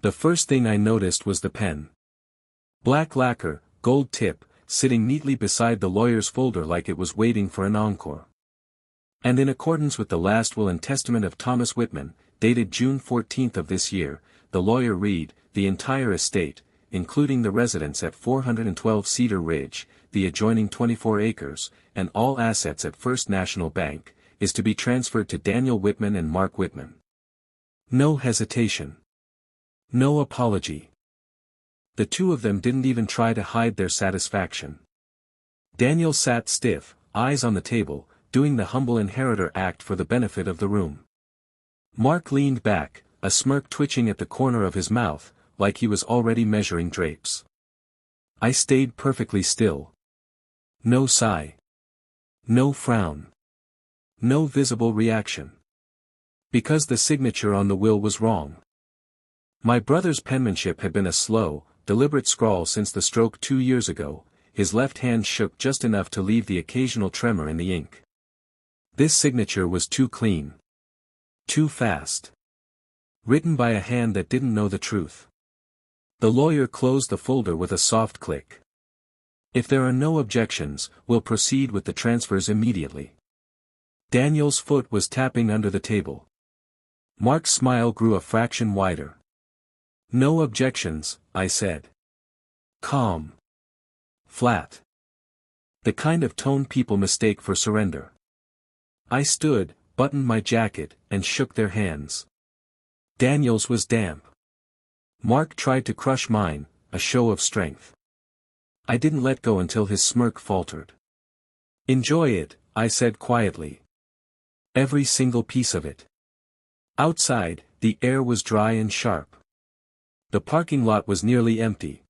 The first thing I noticed was the pen. Black lacquer, gold tip, sitting neatly beside the lawyer's folder like it was waiting for an encore. And in accordance with the last will and testament of Thomas Whitman, dated June 14 of this year, the lawyer read, the entire estate, including the residence at 412 Cedar Ridge, the adjoining 24 acres, and all assets at First National Bank, is to be transferred to Daniel Whitman and Mark Whitman. No hesitation. No apology. The two of them didn't even try to hide their satisfaction. Daniel sat stiff, eyes on the table, doing the humble inheritor act for the benefit of the room. Mark leaned back, a smirk twitching at the corner of his mouth, like he was already measuring drapes. I stayed perfectly still. No sigh. No frown. No visible reaction. Because the signature on the will was wrong. My brother's penmanship had been a slow, deliberate scrawl since the stroke 2 years ago. His left hand shook just enough to leave the occasional tremor in the ink. This signature was too clean. Too fast. Written by a hand that didn't know the truth. The lawyer closed the folder with a soft click. If there are no objections, we'll proceed with the transfers immediately. Daniel's foot was tapping under the table. Mark's smile grew a fraction wider. No objections, I said. Calm. Flat. The kind of tone people mistake for surrender. I stood, buttoned my jacket, and shook their hands. Daniel's was damp. Mark tried to crush mine, a show of strength. I didn't let go until his smirk faltered. Enjoy it, I said quietly. Every single piece of it. Outside, the air was dry and sharp. The parking lot was nearly empty.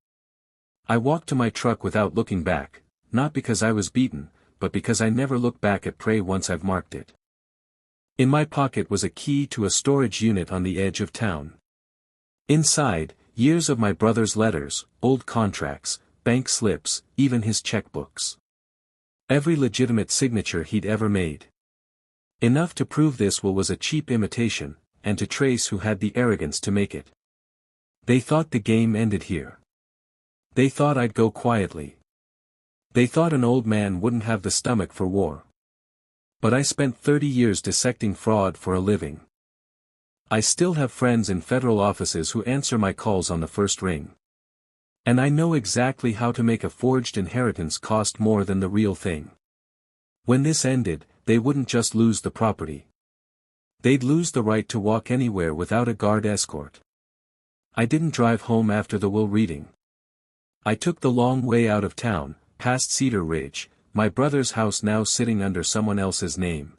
I walked to my truck without looking back, not because I was beaten, but because I never look back at prey once I've marked it. In my pocket was a key to a storage unit on the edge of town. Inside, years of my brother's letters, old contracts, bank slips, even his checkbooks. Every legitimate signature he'd ever made. Enough to prove this will was a cheap imitation, and to trace who had the arrogance to make it. They thought the game ended here. They thought I'd go quietly. They thought an old man wouldn't have the stomach for war. But I spent 30 years dissecting fraud for a living. I still have friends in federal offices who answer my calls on the first ring. And I know exactly how to make a forged inheritance cost more than the real thing. When this ended, they wouldn't just lose the property. They'd lose the right to walk anywhere without a guard escort. I didn't drive home after the will reading. I took the long way out of town, past Cedar Ridge, my brother's house now sitting under someone else's name.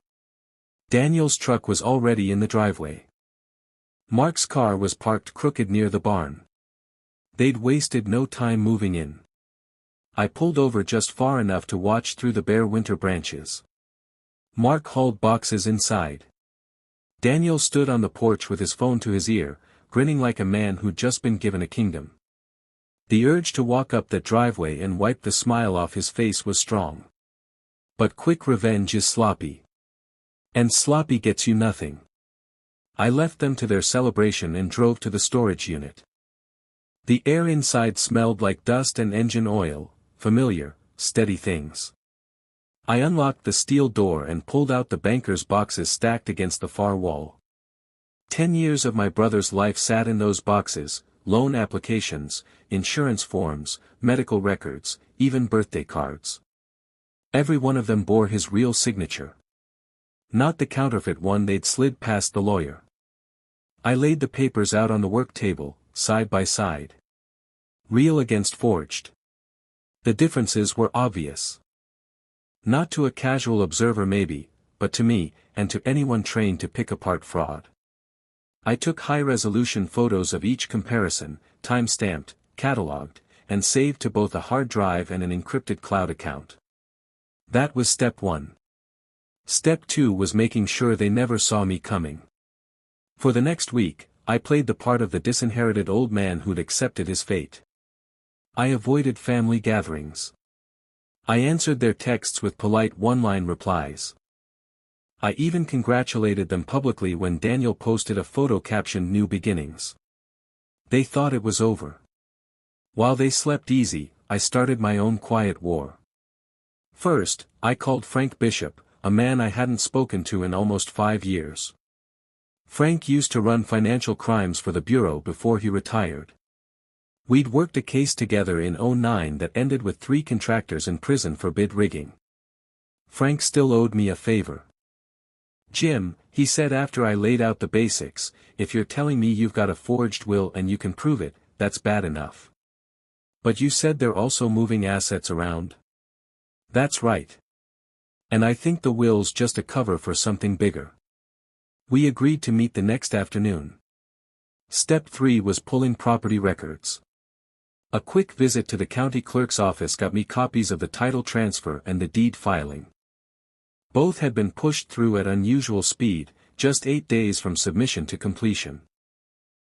Daniel's truck was already in the driveway. Mark's car was parked crooked near the barn. They'd wasted no time moving in. I pulled over just far enough to watch through the bare winter branches. Mark hauled boxes inside. Daniel stood on the porch with his phone to his ear, grinning like a man who'd just been given a kingdom. The urge to walk up that driveway and wipe the smile off his face was strong. But quick revenge is sloppy. And sloppy gets you nothing. I left them to their celebration and drove to the storage unit. The air inside smelled like dust and engine oil, familiar, steady things. I unlocked the steel door and pulled out the banker's boxes stacked against the far wall. 10 years of my brother's life sat in those boxes, loan applications, insurance forms, medical records, even birthday cards. Every one of them bore his real signature. Not the counterfeit one they'd slid past the lawyer. I laid the papers out on the work table, side by side. Real against forged. The differences were obvious. Not to a casual observer maybe, but to me, and to anyone trained to pick apart fraud. I took high-resolution photos of each comparison, time-stamped, cataloged, and saved to both a hard drive and an encrypted cloud account. That was step 1. Step 2 was making sure they never saw me coming. For the next week, I played the part of the disinherited old man who'd accepted his fate. I avoided family gatherings. I answered their texts with polite one-line replies. I even congratulated them publicly when Daniel posted a photo captioned "New Beginnings." They thought it was over. While they slept easy, I started my own quiet war. First, I called Frank Bishop, a man I hadn't spoken to in almost 5 years. Frank used to run financial crimes for the Bureau before he retired. We'd worked a case together in '09 that ended with 3 contractors in prison for bid rigging. Frank still owed me a favor. "Jim," he said after I laid out the basics, "if you're telling me you've got a forged will and you can prove it, that's bad enough. But you said they're also moving assets around?" "That's right. And I think the will's just a cover for something bigger." We agreed to meet the next afternoon. Step 3 was pulling property records. A quick visit to the county clerk's office got me copies of the title transfer and the deed filing. Both had been pushed through at unusual speed, just 8 days from submission to completion.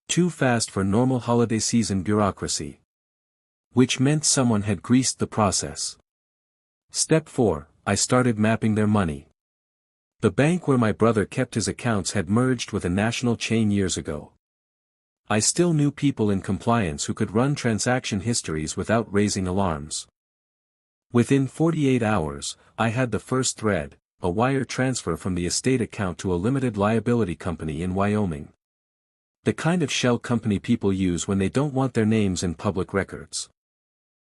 Too fast for normal holiday season bureaucracy. Which meant someone had greased the process. Step 4, I started mapping their money. The bank where my brother kept his accounts had merged with a national chain years ago. I still knew people in compliance who could run transaction histories without raising alarms. Within 48 hours, I had the first thread, a wire transfer from the estate account to a limited liability company in Wyoming. The kind of shell company people use when they don't want their names in public records.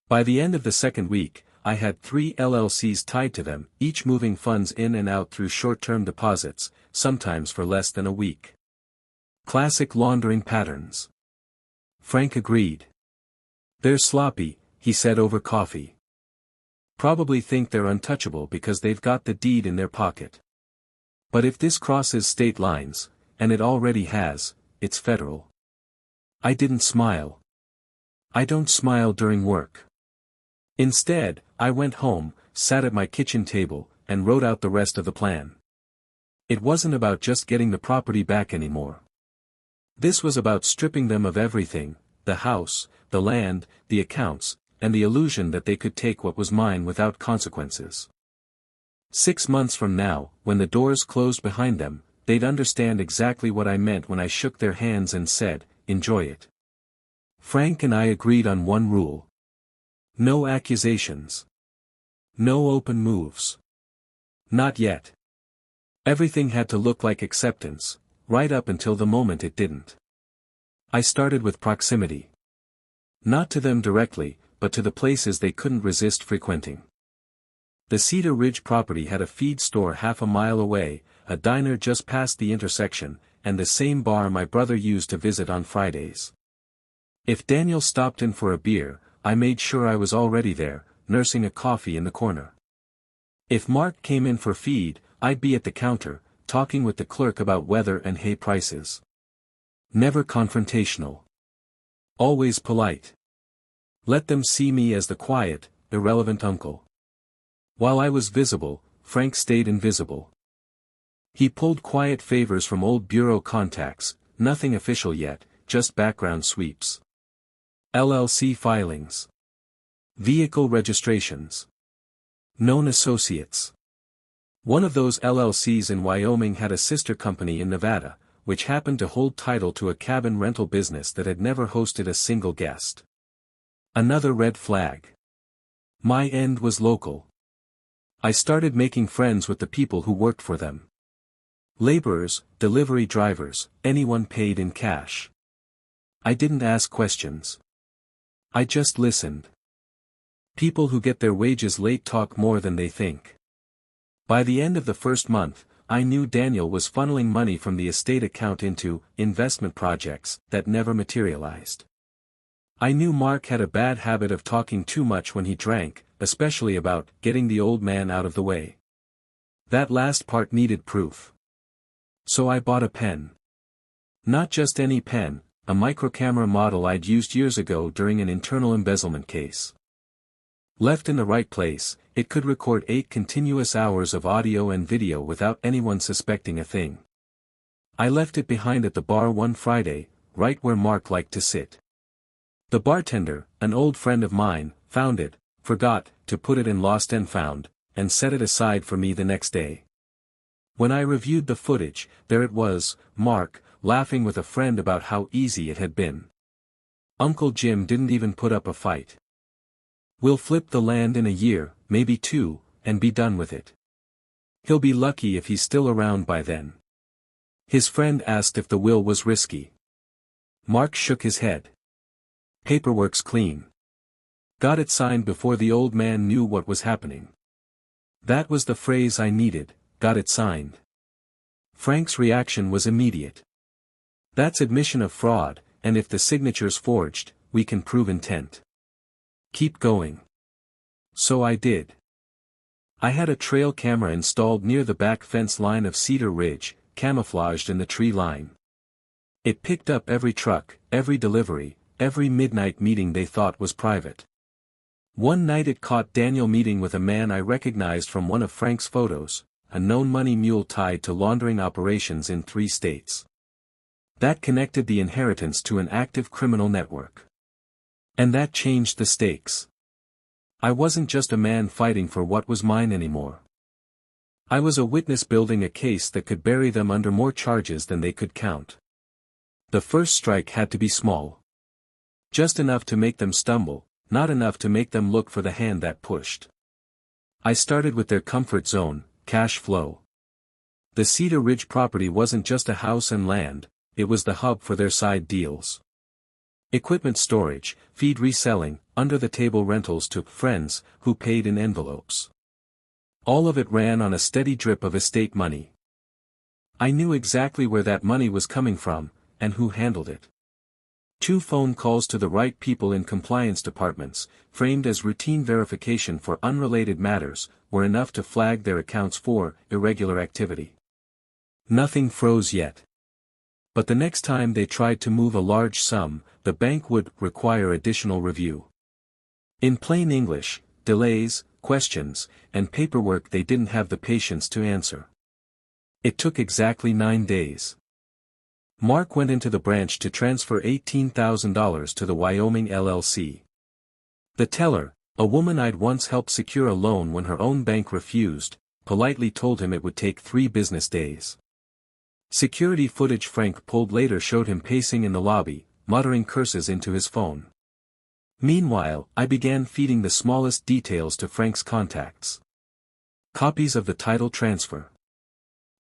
By the end of the second week, I had 3 LLCs tied to them, each moving funds in and out through short-term deposits, sometimes for less than a week. Classic laundering patterns. Frank agreed. "They're sloppy," he said over coffee. "Probably think they're untouchable because they've got the deed in their pocket. But if this crosses state lines, and it already has, it's federal." I didn't smile. I don't smile during work. Instead, I went home, sat at my kitchen table, and wrote out the rest of the plan. It wasn't about just getting the property back anymore. This was about stripping them of everything, the house, the land, the accounts, and the illusion that they could take what was mine without consequences. 6 months from now, when the doors closed behind them, they'd understand exactly what I meant when I shook their hands and said, "Enjoy it." Frank and I agreed on one rule. No accusations. No open moves. Not yet. Everything had to look like acceptance, right up until the moment it didn't. I started with proximity. Not to them directly, but to the places they couldn't resist frequenting. The Cedar Ridge property had a feed store half a mile away, a diner just past the intersection, and the same bar my brother used to visit on Fridays. If Daniel stopped in for a beer, I made sure I was already there, nursing a coffee in the corner. If Mark came in for feed, I'd be at the counter, talking with the clerk about weather and hay prices. Never confrontational. Always polite. Let them see me as the quiet, irrelevant uncle. While I was visible, Frank stayed invisible. He pulled quiet favors from old bureau contacts, nothing official yet, just background sweeps. LLC filings. Vehicle registrations. Known associates. One of those LLCs in Wyoming had a sister company in Nevada, which happened to hold title to a cabin rental business that had never hosted a single guest. Another red flag. My end was local. I started making friends with the people who worked for them. Laborers, delivery drivers, anyone paid in cash. I didn't ask questions. I just listened. People who get their wages late talk more than they think. By the end of the first month, I knew Daniel was funneling money from the estate account into investment projects that never materialized. I knew Mark had a bad habit of talking too much when he drank, especially about getting the old man out of the way. That last part needed proof. So I bought a pen. Not just any pen, a microcamera model I'd used years ago during an internal embezzlement case. Left in the right place, it could record 8 continuous hours of audio and video without anyone suspecting a thing. I left it behind at the bar one Friday, right where Mark liked to sit. The bartender, an old friend of mine, found it, forgot to put it in Lost and Found, and set it aside for me the next day. When I reviewed the footage, there it was, Mark, laughing with a friend about how easy it had been. Uncle Jim didn't even put up a fight. We'll flip the land in a year, maybe 2, and be done with it. He'll be lucky if he's still around by then. His friend asked if the will was risky. Mark shook his head. Paperwork's clean. Got it signed before the old man knew what was happening. That was the phrase I needed, got it signed. Frank's reaction was immediate. That's admission of fraud, and if the signature's forged, we can prove intent. Keep going. So I did. I had a trail camera installed near the back fence line of Cedar Ridge, camouflaged in the tree line. It picked up every truck, every delivery, every midnight meeting they thought was private. One night it caught Daniel meeting with a man I recognized from one of Frank's photos, a known money mule tied to laundering operations in 3 states. That connected the inheritance to an active criminal network. And that changed the stakes. I wasn't just a man fighting for what was mine anymore. I was a witness building a case that could bury them under more charges than they could count. The first strike had to be small. Just enough to make them stumble, not enough to make them look for the hand that pushed. I started with their comfort zone, cash flow. The Cedar Ridge property wasn't just a house and land, it was the hub for their side deals. Equipment storage, feed reselling, under-the-table rentals to friends who paid in envelopes. All of it ran on a steady drip of estate money. I knew exactly where that money was coming from, and who handled it. 2 phone calls to the right people in compliance departments, framed as routine verification for unrelated matters, were enough to flag their accounts for irregular activity. Nothing froze yet. But the next time they tried to move a large sum, the bank would require additional review. In plain English, delays, questions, and paperwork they didn't have the patience to answer. It took exactly 9 days. Mark went into the branch to transfer $18,000 to the Wyoming LLC. The teller, a woman I'd once helped secure a loan when her own bank refused, politely told him it would take 3 business days. Security footage Frank pulled later showed him pacing in the lobby, muttering curses into his phone. Meanwhile, I began feeding the smallest details to Frank's contacts. Copies of the title transfer.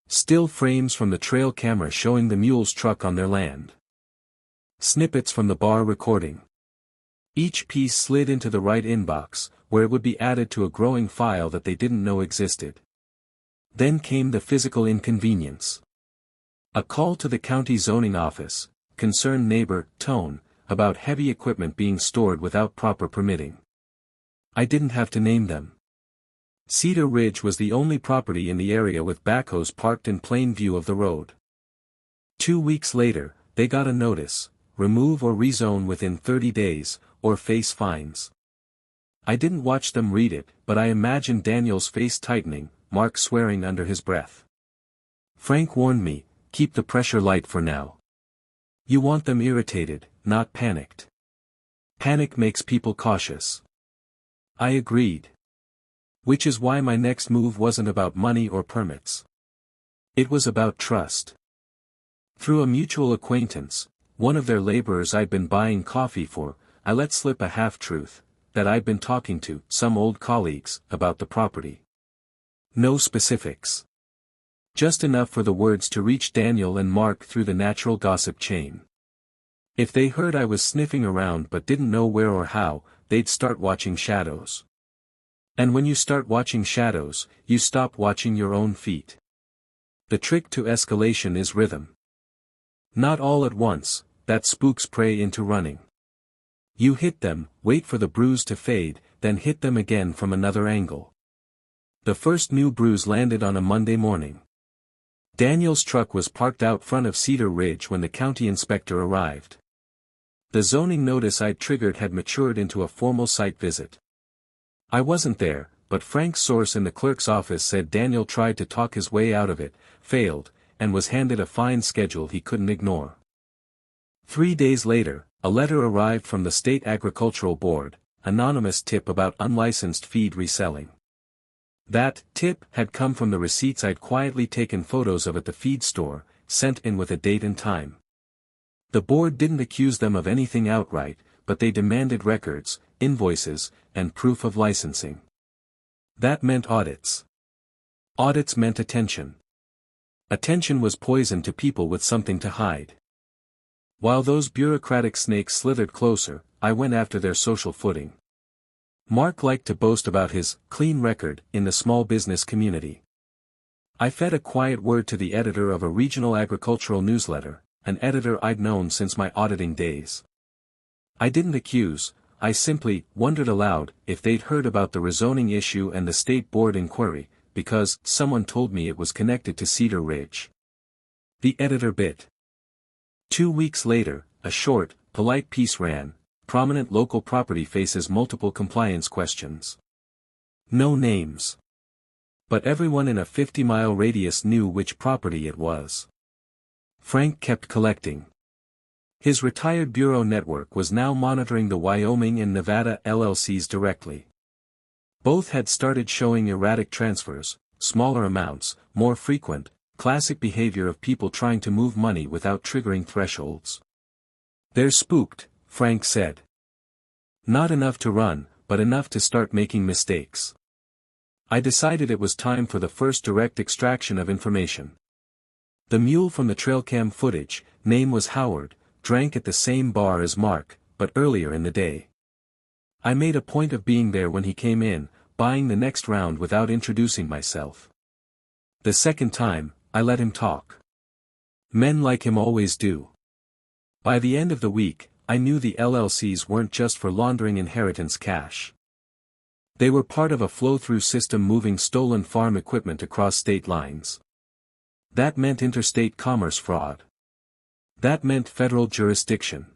Still frames from the trail camera showing the mule's truck on their land. Snippets from the bar recording. Each piece slid into the right inbox, where it would be added to a growing file that they didn't know existed. Then came the physical inconvenience. A call to the county zoning office, concerned neighbor, tone, about heavy equipment being stored without proper permitting. I didn't have to name them. Cedar Ridge was the only property in the area with backhoes parked in plain view of the road. 2 weeks later, they got a notice, remove or rezone within 30 days, or face fines. I didn't watch them read it, but I imagined Daniel's face tightening, Mark swearing under his breath. Frank warned me, keep the pressure light for now. You want them irritated, not panicked. Panic makes people cautious. I agreed. Which is why my next move wasn't about money or permits. It was about trust. Through a mutual acquaintance, one of their laborers I'd been buying coffee for, I let slip a half-truth, that I'd been talking to some old colleagues about the property. No specifics. Just enough for the words to reach Daniel and Mark through the natural gossip chain. If they heard I was sniffing around but didn't know where or how, they'd start watching shadows. And when you start watching shadows, you stop watching your own feet. The trick to escalation is rhythm. Not all at once, that spooks prey into running. You hit them, wait for the bruise to fade, then hit them again from another angle. The first new bruise landed on a Monday morning. Daniel's truck was parked out front of Cedar Ridge when the county inspector arrived. The zoning notice I'd triggered had matured into a formal site visit. I wasn't there, but Frank's source in the clerk's office said Daniel tried to talk his way out of it, failed, and was handed a fine schedule he couldn't ignore. 3 days later, a letter arrived from the State Agricultural Board, anonymous tip about unlicensed feed reselling. That tip had come from the receipts I'd quietly taken photos of at the feed store, sent in with a date and time. The board didn't accuse them of anything outright, but they demanded records, invoices, and proof of licensing. That meant audits. Audits meant attention. Attention was poison to people with something to hide. While those bureaucratic snakes slithered closer, I went after their social footing. Mark liked to boast about his clean record in the small business community. I fed a quiet word to the editor of a regional agricultural newsletter, an editor I'd known since my auditing days. I didn't accuse, I simply wondered aloud if they'd heard about the rezoning issue and the state board inquiry, because someone told me it was connected to Cedar Ridge. The editor bit. 2 weeks later, a short, polite piece ran, "Prominent local property faces multiple compliance questions." No names. But everyone in a 50-mile radius knew which property it was. Frank kept collecting. His retired bureau network was now monitoring the Wyoming and Nevada LLCs directly. Both had started showing erratic transfers, smaller amounts, more frequent, classic behavior of people trying to move money without triggering thresholds. "They're spooked," Frank said. "Not enough to run, but enough to start making mistakes." I decided it was time for the first direct extraction of information. The mule from the trailcam footage, name was Howard, drank at the same bar as Mark, but earlier in the day. I made a point of being there when he came in, buying the next round without introducing myself. The second time, I let him talk. Men like him always do. By the end of the week, I knew the LLCs weren't just for laundering inheritance cash. They were part of a flow-through system moving stolen farm equipment across state lines. That meant interstate commerce fraud. That meant federal jurisdiction.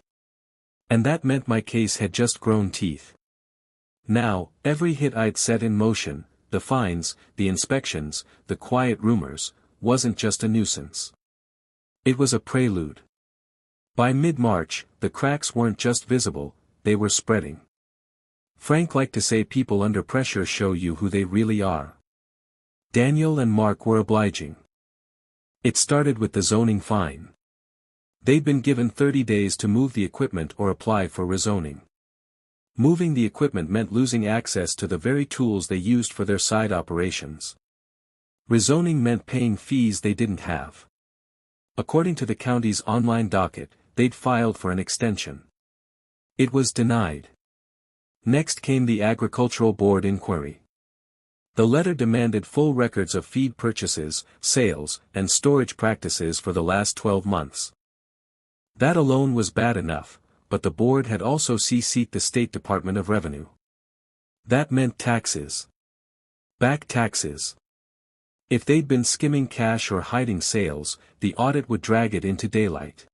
And that meant my case had just grown teeth. Now, every hit I'd set in motion, the fines, the inspections, the quiet rumors, wasn't just a nuisance. It was a prelude. By mid-March, the cracks weren't just visible, they were spreading. Frank liked to say people under pressure show you who they really are. Daniel and Mark were obliging. It started with the zoning fine. They'd been given 30 days to move the equipment or apply for rezoning. Moving the equipment meant losing access to the very tools they used for their side operations. Rezoning meant paying fees they didn't have. According to the county's online docket, they'd filed for an extension. It was denied. Next came the Agricultural Board inquiry. The letter demanded full records of feed purchases, sales, and storage practices for the last 12 months. That alone was bad enough, but the board had also CC'd the State Department of Revenue. That meant taxes. Back taxes. If they'd been skimming cash or hiding sales, the audit would drag it into daylight.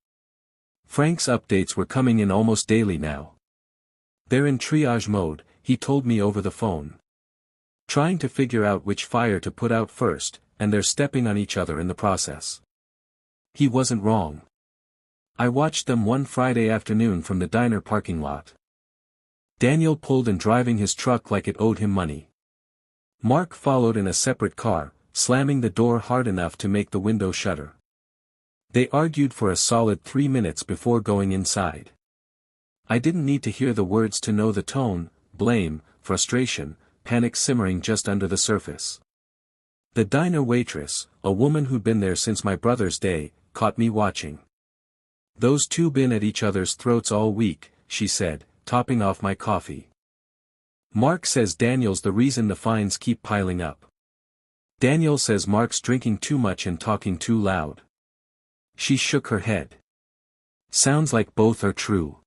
Frank's updates were coming in almost daily now. "They're in triage mode," he told me over the phone. "Trying to figure out which fire to put out first, and they're stepping on each other in the process." He wasn't wrong. I watched them one Friday afternoon from the diner parking lot. Daniel pulled and driving his truck like it owed him money. Mark followed in a separate car, slamming the door hard enough to make the window shudder. They argued for a solid 3 minutes before going inside. I didn't need to hear the words to know the tone: blame, frustration, panic simmering just under the surface. The diner waitress, a woman who'd been there since my brother's day, caught me watching. "Those two been at each other's throats all week," she said, topping off my coffee. "Mark says Daniel's the reason the fines keep piling up. Daniel says Mark's drinking too much and talking too loud." She shook her head. "Sounds like both are true."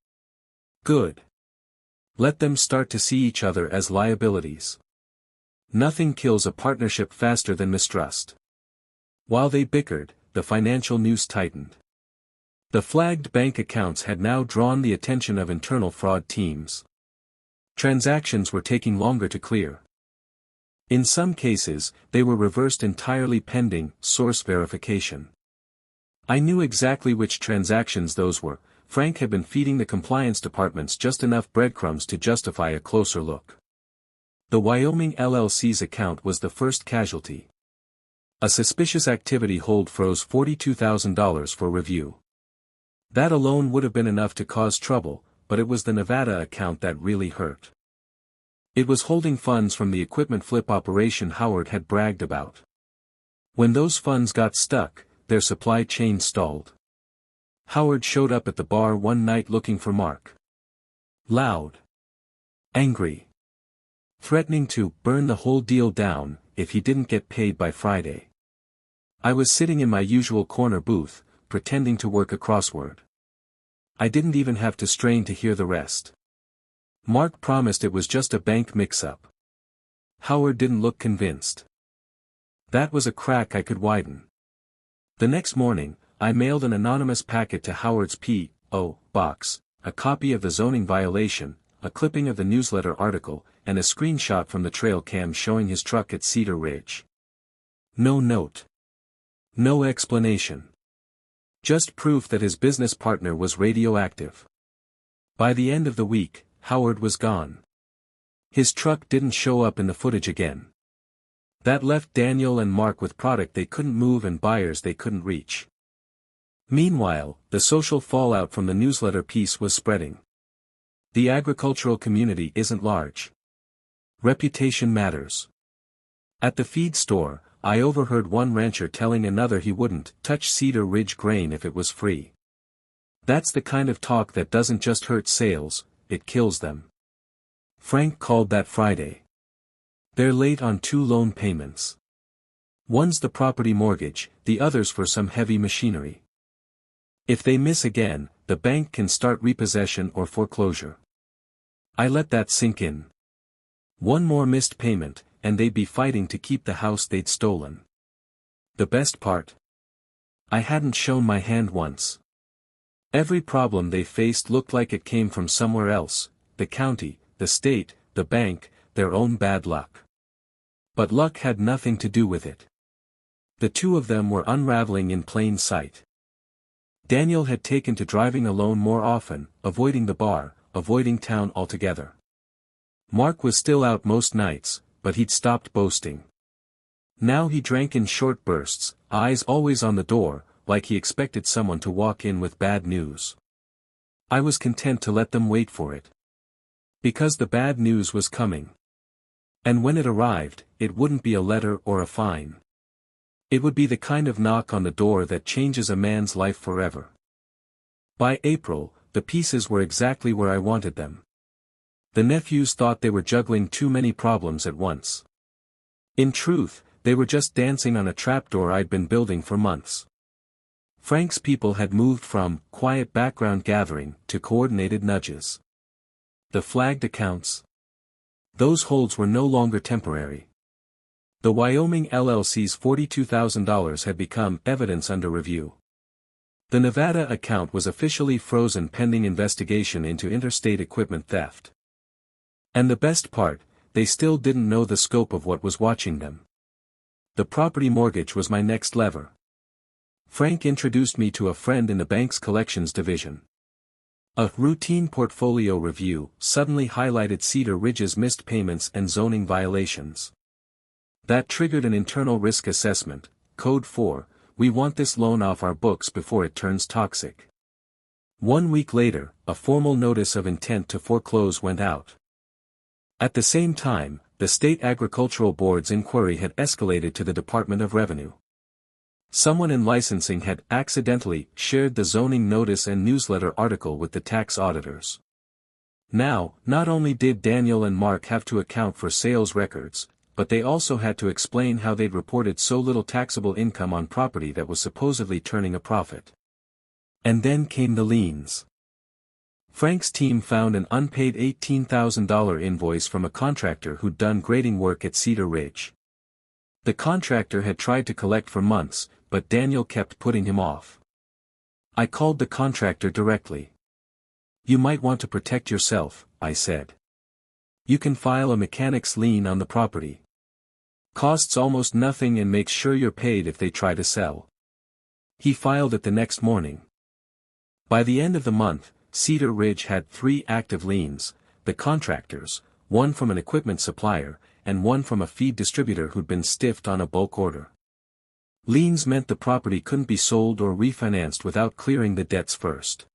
"Good. Let them start to see each other as liabilities. Nothing kills a partnership faster than mistrust." While they bickered, the financial news tightened. The flagged bank accounts had now drawn the attention of internal fraud teams. Transactions were taking longer to clear. In some cases, they were reversed entirely pending source verification. I knew exactly which transactions those were. Frank had been feeding the compliance departments just enough breadcrumbs to justify a closer look. The Wyoming LLC's account was the first casualty. A suspicious activity hold froze $42,000 for review. That alone would have been enough to cause trouble, but it was the Nevada account that really hurt. It was holding funds from the equipment flip operation Howard had bragged about. When those funds got stuck, their supply chain stalled. Howard showed up at the bar one night looking for Mark. Loud. Angry. Threatening to burn the whole deal down if he didn't get paid by Friday. I was sitting in my usual corner booth, pretending to work a crossword. I didn't even have to strain to hear the rest. Mark promised it was just a bank mix-up. Howard didn't look convinced. That was a crack I could widen. The next morning, I mailed an anonymous packet to Howard's P.O. box, a copy of the zoning violation, a clipping of the newsletter article, and a screenshot from the trail cam showing his truck at Cedar Ridge. No note. No explanation. Just proof that his business partner was radioactive. By the end of the week, Howard was gone. His truck didn't show up in the footage again. That left Daniel and Mark with product they couldn't move and buyers they couldn't reach. Meanwhile, the social fallout from the newsletter piece was spreading. The agricultural community isn't large. Reputation matters. At the feed store, I overheard one rancher telling another he wouldn't touch Cedar Ridge grain if it was free. That's the kind of talk that doesn't just hurt sales, it kills them. Frank called that Friday. They're late on 2 loan payments. One's the property mortgage, the other's for some heavy machinery. If they miss again, the bank can start repossession or foreclosure. I let that sink in. One more missed payment, and they'd be fighting to keep the house they'd stolen. The best part? I hadn't shown my hand once. Every problem they faced looked like it came from somewhere else, the county, the state, the bank, their own bad luck. But luck had nothing to do with it. The two of them were unraveling in plain sight. Daniel had taken to driving alone more often, avoiding the bar, avoiding town altogether. Mark was still out most nights, but he'd stopped boasting. Now he drank in short bursts, eyes always on the door, like he expected someone to walk in with bad news. I was content to let them wait for it. Because the bad news was coming. And when it arrived, it wouldn't be a letter or a fine. It would be the kind of knock on the door that changes a man's life forever. By April, the pieces were exactly where I wanted them. The nephews thought they were juggling too many problems at once. In truth, they were just dancing on a trapdoor I'd been building for months. Frank's people had moved from quiet background gathering to coordinated nudges. The flagged accounts. Those holds were no longer temporary. The Wyoming LLC's $42,000 had become evidence under review. The Nevada account was officially frozen pending investigation into interstate equipment theft. And the best part, they still didn't know the scope of what was watching them. The property mortgage was my next lever. Frank introduced me to a friend in the bank's collections division. A routine portfolio review suddenly highlighted Cedar Ridge's missed payments and zoning violations. That triggered an internal risk assessment, Code 4, we want this loan off our books before it turns toxic. 1 week later, a formal notice of intent to foreclose went out. At the same time, the State Agricultural Board's inquiry had escalated to the Department of Revenue. Someone in licensing had accidentally shared the zoning notice and newsletter article with the tax auditors. Now, not only did Daniel and Mark have to account for sales records, but they also had to explain how they'd reported so little taxable income on property that was supposedly turning a profit. And then came the liens. Frank's team found an unpaid $18,000 invoice from a contractor who'd done grading work at Cedar Ridge. The contractor had tried to collect for months, but Daniel kept putting him off. I called the contractor directly. You might want to protect yourself, I said. You can file a mechanic's lien on the property. Costs almost nothing and makes sure you're paid if they try to sell. He filed it the next morning. By the end of the month, Cedar Ridge had 3 active liens, the contractors, one from an equipment supplier, and one from a feed distributor who'd been stiffed on a bulk order. Liens meant the property couldn't be sold or refinanced without clearing the debts first.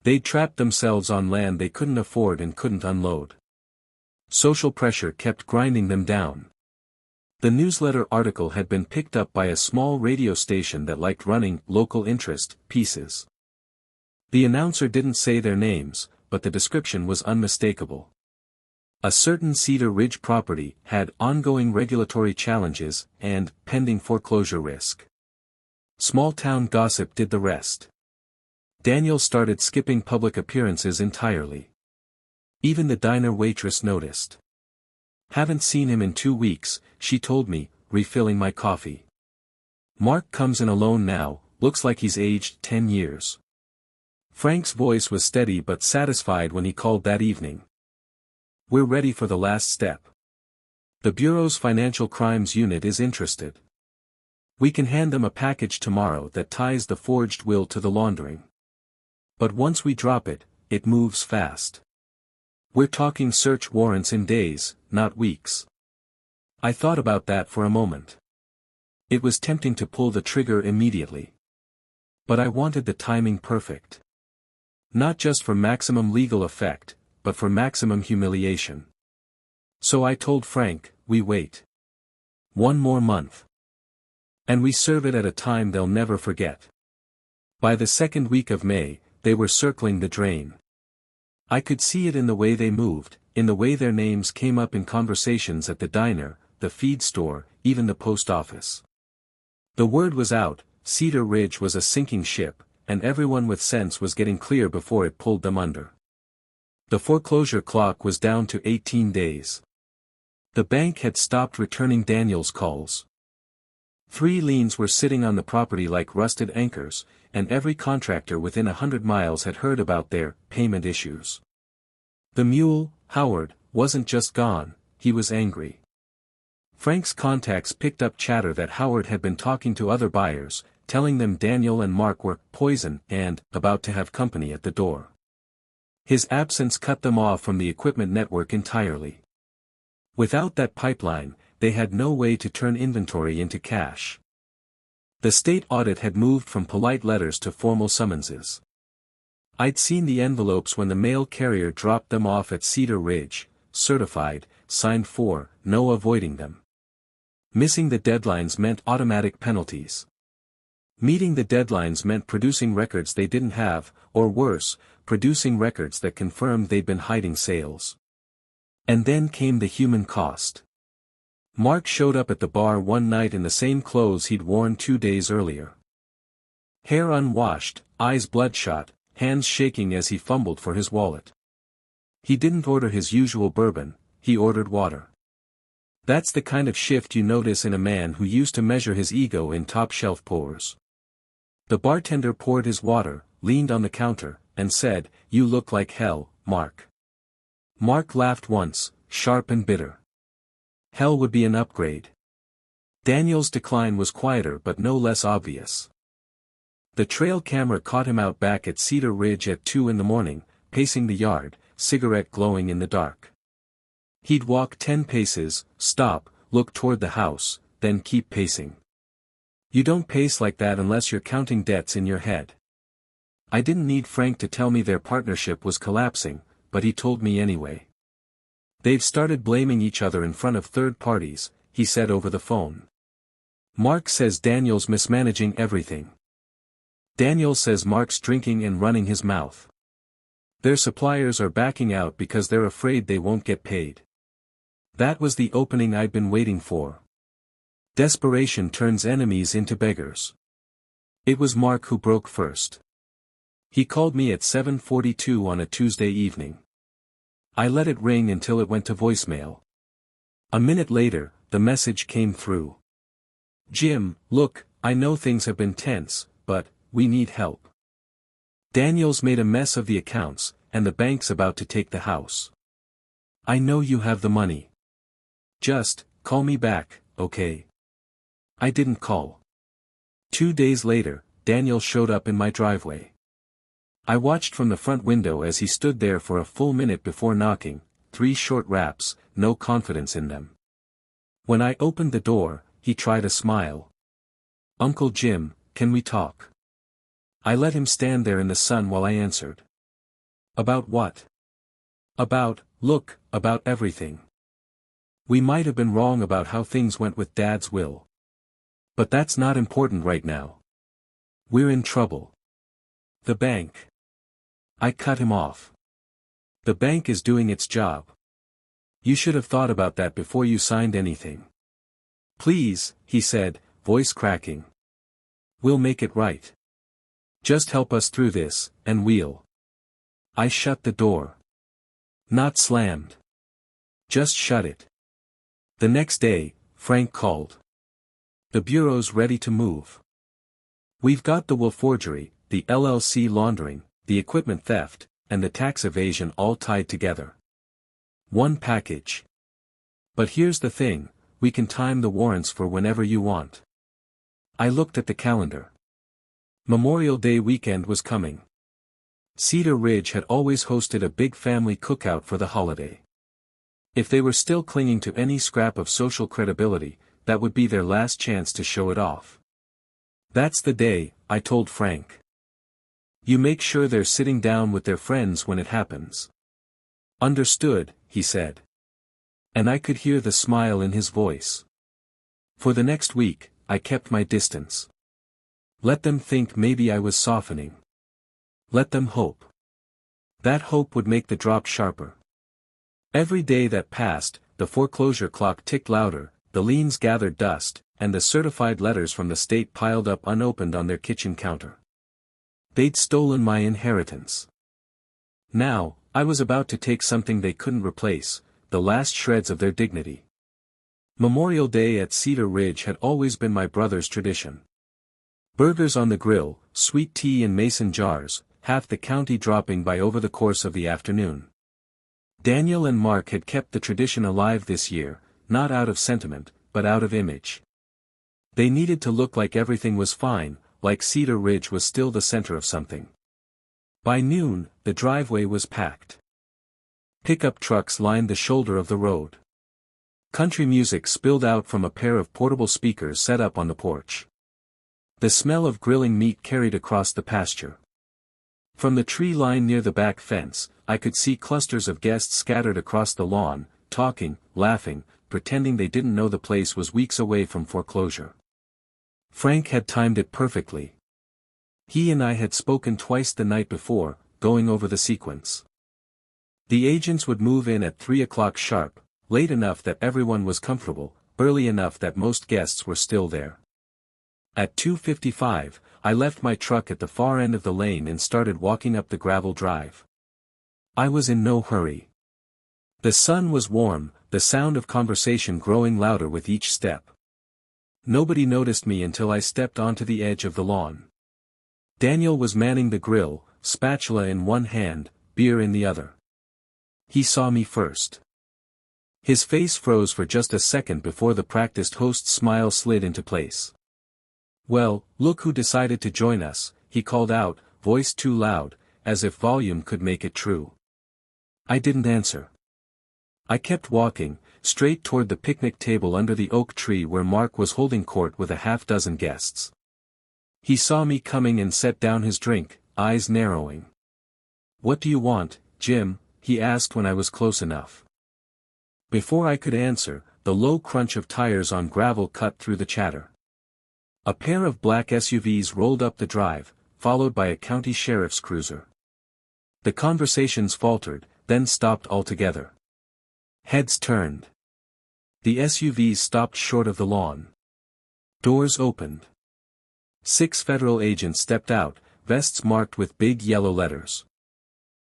They'd trapped themselves on land they couldn't afford and couldn't unload. Social pressure kept grinding them down. The newsletter article had been picked up by a small radio station that liked running local interest pieces. The announcer didn't say their names, but the description was unmistakable. A certain Cedar Ridge property had ongoing regulatory challenges and pending foreclosure risk. Small-town gossip did the rest. Daniel started skipping public appearances entirely. Even the diner waitress noticed. "Haven't seen him in 2 weeks," she told me, refilling my coffee. "Mark comes in alone now, looks like he's aged 10 years. Frank's voice was steady but satisfied when he called that evening. "We're ready for the last step. The Bureau's Financial Crimes Unit is interested. We can hand them a package tomorrow that ties the forged will to the laundering. But once we drop it, it moves fast. We're talking search warrants in days, not weeks." I thought about that for a moment. It was tempting to pull the trigger immediately. But I wanted the timing perfect. Not just for maximum legal effect, but for maximum humiliation. So I told Frank, "We wait. 1 more month. And we serve it at a time they'll never forget." By the second week of May, they were circling the drain. I could see it in the way they moved, in the way their names came up in conversations at the diner, the feed store, even the post office. The word was out, Cedar Ridge was a sinking ship, and everyone with sense was getting clear before it pulled them under. The foreclosure clock was down to 18 days. The bank had stopped returning Daniel's calls. 3 liens were sitting on the property like rusted anchors, and every contractor within 100 miles had heard about their payment issues. The mule, Howard, wasn't just gone, he was angry. Frank's contacts picked up chatter that Howard had been talking to other buyers, telling them Daniel and Mark were poison and about to have company at the door. His absence cut them off from the equipment network entirely. Without that pipeline, they had no way to turn inventory into cash. The state audit had moved from polite letters to formal summonses. I'd seen the envelopes when the mail carrier dropped them off at Cedar Ridge, certified, signed for, no avoiding them. Missing the deadlines meant automatic penalties. Meeting the deadlines meant producing records they didn't have, or worse, producing records that confirmed they'd been hiding sales. And then came the human cost. Mark showed up at the bar one night in the same clothes he'd worn 2 days earlier. Hair unwashed, eyes bloodshot, hands shaking as he fumbled for his wallet. He didn't order his usual bourbon, he ordered water. That's the kind of shift you notice in a man who used to measure his ego in top-shelf pours. The bartender poured his water, leaned on the counter, and said, "You look like hell, Mark." Mark laughed once, sharp and bitter. Hell would be an upgrade. Daniel's decline was quieter but no less obvious. The trail camera caught him out back at Cedar Ridge at 2 in the morning, pacing the yard, cigarette glowing in the dark. He'd walk 10 paces, stop, look toward the house, then keep pacing. You don't pace like that unless you're counting debts in your head. I didn't need Frank to tell me their partnership was collapsing, but he told me anyway. "They've started blaming each other in front of third parties," he said over the phone. "Mark says Daniel's mismanaging everything. Daniel says Mark's drinking and running his mouth. Their suppliers are backing out because they're afraid they won't get paid." That was the opening I'd been waiting for. Desperation turns enemies into beggars. It was Mark who broke first. He called me at 7:42 on a Tuesday evening. I let it ring until it went to voicemail. A minute later, the message came through. "Jim, look, I know things have been tense, but we need help. Daniel's made a mess of the accounts, and the bank's about to take the house. I know you have the money. Just, call me back, okay?" I didn't call. 2 days later, Daniel showed up in my driveway. I watched from the front window as he stood there for a full minute before knocking, 3 short raps, no confidence in them. When I opened the door, he tried a smile. "Uncle Jim, can we talk?" I let him stand there in the sun while I answered. "About what?" About everything. We might have been wrong about how things went with Dad's will. But that's not important right now. We're in trouble. The bank." I cut him off. "The bank is doing its job. You should have thought about that before you signed anything." "Please," he said, voice cracking. "We'll make it right. Just help us through this, and we'll." I shut the door. Not slammed. Just shut it. The next day, Frank called. "The bureau's ready to move. We've got the will forgery, the LLC laundering, the equipment theft, and the tax evasion all tied together. One package. But here's the thing, we can time the warrants for whenever you want." I looked at the calendar. Memorial Day weekend was coming. Cedar Ridge had always hosted a big family cookout for the holiday. If they were still clinging to any scrap of social credibility, that would be their last chance to show it off. "That's the day," I told Frank. "You make sure they're sitting down with their friends when it happens." "Understood," he said. And I could hear the smile in his voice. For the next week, I kept my distance. Let them think maybe I was softening. Let them hope. That hope would make the drop sharper. Every day that passed, the foreclosure clock ticked louder, the liens gathered dust, and the certified letters from the state piled up unopened on their kitchen counter. They'd stolen my inheritance. Now, I was about to take something they couldn't replace, the last shreds of their dignity. Memorial Day at Cedar Ridge had always been my brother's tradition. Burgers on the grill, sweet tea in mason jars, half the county dropping by over the course of the afternoon. Daniel and Mark had kept the tradition alive this year, not out of sentiment, but out of image. They needed to look like everything was fine, like Cedar Ridge was still the center of something. By noon, the driveway was packed. Pickup trucks lined the shoulder of the road. Country music spilled out from a pair of portable speakers set up on the porch. The smell of grilling meat carried across the pasture. From the tree line near the back fence, I could see clusters of guests scattered across the lawn, talking, laughing, pretending they didn't know the place was weeks away from foreclosure. Frank had timed it perfectly. He and I had spoken twice the night before, going over the sequence. The agents would move in at 3 o'clock sharp, late enough that everyone was comfortable, early enough that most guests were still there. At 2:55, I left my truck at the far end of the lane and started walking up the gravel drive. I was in no hurry. The sun was warm, the sound of conversation growing louder with each step. Nobody noticed me until I stepped onto the edge of the lawn. Daniel was manning the grill, spatula in one hand, beer in the other. He saw me first. His face froze for just a second before the practiced host's smile slid into place. "Well, look who decided to join us," he called out, voice too loud, as if volume could make it true. I didn't answer. I kept walking, straight toward the picnic table under the oak tree where Mark was holding court with a half-dozen guests. He saw me coming and set down his drink, eyes narrowing. "What do you want, Jim?" he asked when I was close enough. Before I could answer, the low crunch of tires on gravel cut through the chatter. A pair of black SUVs rolled up the drive, followed by a county sheriff's cruiser. The conversations faltered, then stopped altogether. Heads turned. The SUVs stopped short of the lawn. Doors opened. 6 federal agents stepped out, vests marked with big yellow letters.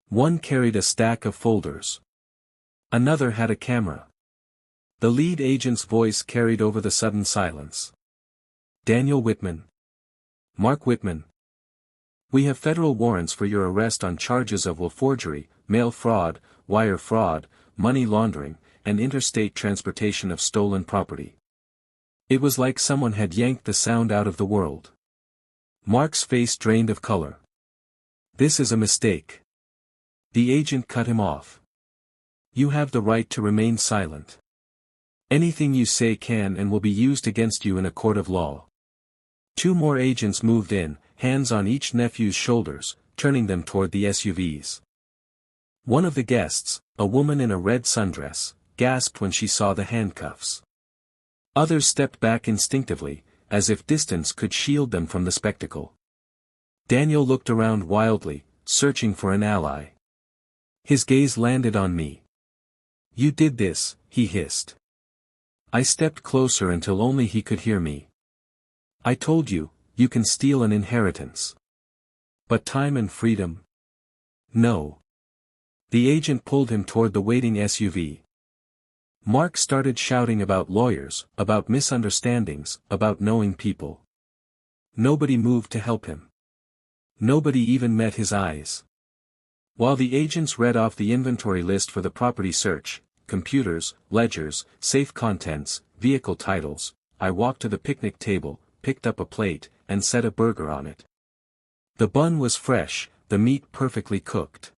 One carried a stack of folders. Another had a camera. The lead agent's voice carried over the sudden silence. "Daniel Whitman. Mark Whitman. We have federal warrants for your arrest on charges of will forgery, mail fraud, wire fraud, money laundering, and interstate transportation of stolen property." It was like someone had yanked the sound out of the world. Mark's face drained of color. "This is a mistake." The agent cut him off. "You have the right to remain silent. Anything you say can and will be used against you in a court of law." Two more agents moved in, hands on each nephew's shoulders, turning them toward the SUVs. One of the guests, a woman in a red sundress, gasped when she saw the handcuffs. Others stepped back instinctively, as if distance could shield them from the spectacle. Daniel looked around wildly, searching for an ally. His gaze landed on me. "You did this," he hissed. I stepped closer until only he could hear me. "I told you, you can steal an inheritance. But time and freedom? No." The agent pulled him toward the waiting SUV. Mark started shouting about lawyers, about misunderstandings, about knowing people. Nobody moved to help him. Nobody even met his eyes. While the agents read off the inventory list for the property search, computers, ledgers, safe contents, vehicle titles, I walked to the picnic table, picked up a plate, and set a burger on it. The bun was fresh, the meat perfectly cooked.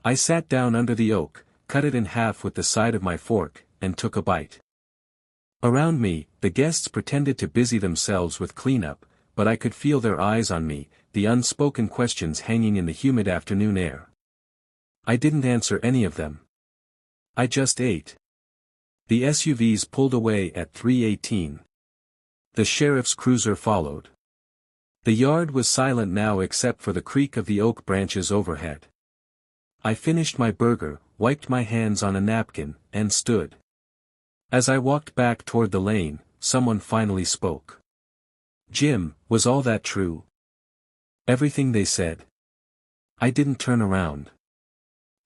I sat down under the oak, cut it in half with the side of my fork, and took a bite. Around me, the guests pretended to busy themselves with cleanup, but I could feel their eyes on me, the unspoken questions hanging in the humid afternoon air. I didn't answer any of them. I just ate. The SUVs pulled away at 3:18. The sheriff's cruiser followed. The yard was silent now except for the creak of the oak branches overhead. I finished my burger, wiped my hands on a napkin, and stood. As I walked back toward the lane, someone finally spoke. "Jim, was all that true?" "Everything they said." I didn't turn around.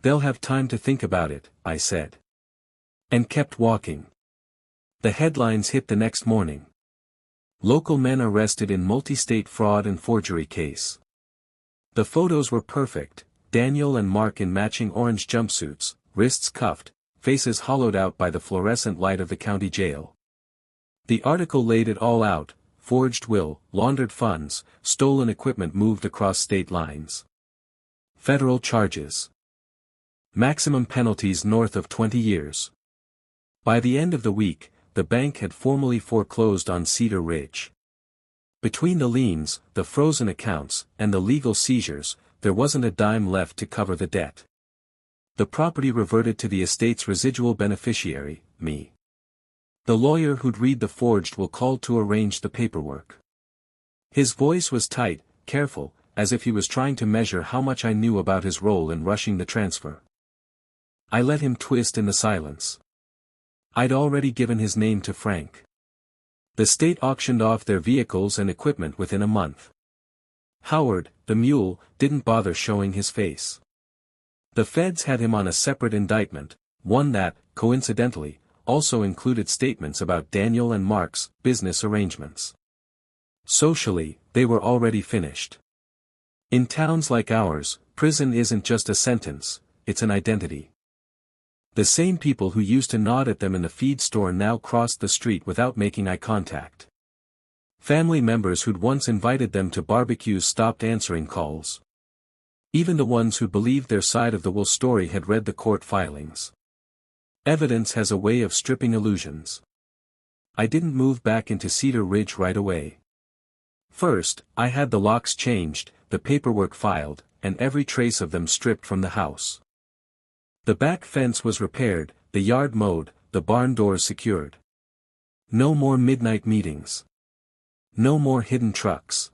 "They'll have time to think about it," I said. And kept walking. The headlines hit the next morning. Local men arrested in multi-state fraud and forgery case. The photos were perfect, Daniel and Mark in matching orange jumpsuits, wrists cuffed, faces hollowed out by the fluorescent light of the county jail. The article laid it all out: forged will, laundered funds, stolen equipment moved across state lines. Federal charges. Maximum penalties north of 20 years. By the end of the week, the bank had formally foreclosed on Cedar Ridge. Between the liens, the frozen accounts, and the legal seizures, there wasn't a dime left to cover the debt. The property reverted to the estate's residual beneficiary, me. The lawyer who'd read the forged will called to arrange the paperwork. His voice was tight, careful, as if he was trying to measure how much I knew about his role in rushing the transfer. I let him twist in the silence. I'd already given his name to Frank. The state auctioned off their vehicles and equipment within a month. Howard, the mule, didn't bother showing his face. The feds had him on a separate indictment, one that, coincidentally, also included statements about Daniel and Mark's business arrangements. Socially, they were already finished. In towns like ours, prison isn't just a sentence, it's an identity. The same people who used to nod at them in the feed store now crossed the street without making eye contact. Family members who'd once invited them to barbecues stopped answering calls. Even the ones who believed their side of the will story had read the court filings. Evidence has a way of stripping illusions. I didn't move back into Cedar Ridge right away. First, I had the locks changed, the paperwork filed, and every trace of them stripped from the house. The back fence was repaired, the yard mowed, the barn doors secured. No more midnight meetings. No more hidden trucks.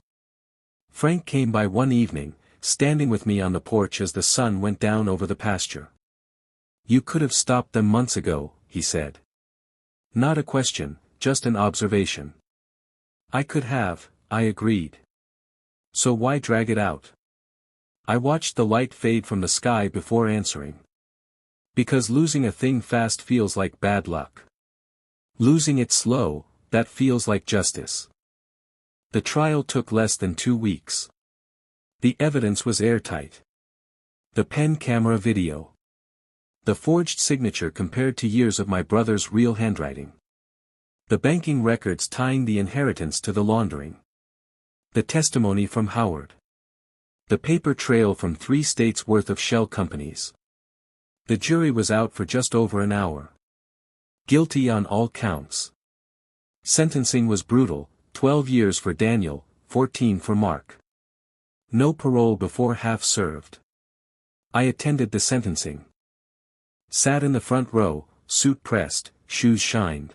Frank came by one evening, standing with me on the porch as the sun went down over the pasture. "You could have stopped them months ago," he said. Not a question, just an observation. "I could have," I agreed. "So why drag it out?" I watched the light fade from the sky before answering. "Because losing a thing fast feels like bad luck. Losing it slow, that feels like justice." The trial took less than 2 weeks. The evidence was airtight. The pen camera video. The forged signature compared to years of my brother's real handwriting. The banking records tying the inheritance to the laundering. The testimony from Howard. The paper trail from 3 states' worth of shell companies. The jury was out for just over an hour. Guilty on all counts. Sentencing was brutal, 12 years for Daniel, 14 for Mark. No parole before half served. I attended the sentencing. Sat in the front row, suit pressed, shoes shined.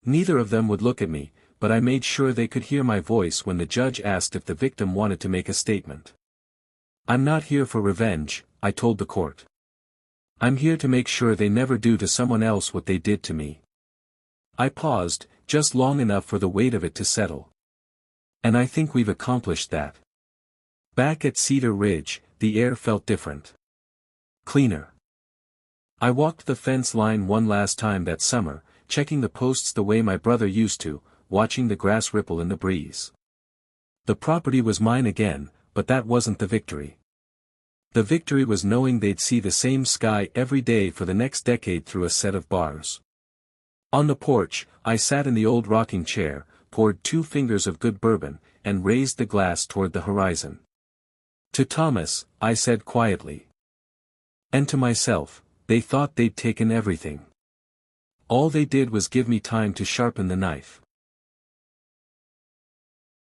Neither of them would look at me, but I made sure they could hear my voice when the judge asked if the victim wanted to make a statement. I'm not here for revenge, I told the court. I'm here to make sure they never do to someone else what they did to me. I paused, just long enough for the weight of it to settle. And I think we've accomplished that. Back at Cedar Ridge, the air felt different. Cleaner. I walked the fence line one last time that summer, checking the posts the way my brother used to, watching the grass ripple in the breeze. The property was mine again, but that wasn't the victory. The victory was knowing they'd see the same sky every day for the next decade through a set of bars. On the porch, I sat in the old rocking chair, poured 2 fingers of good bourbon, and raised the glass toward the horizon. To Thomas, I said quietly. And to myself, they thought they'd taken everything. All they did was give me time to sharpen the knife.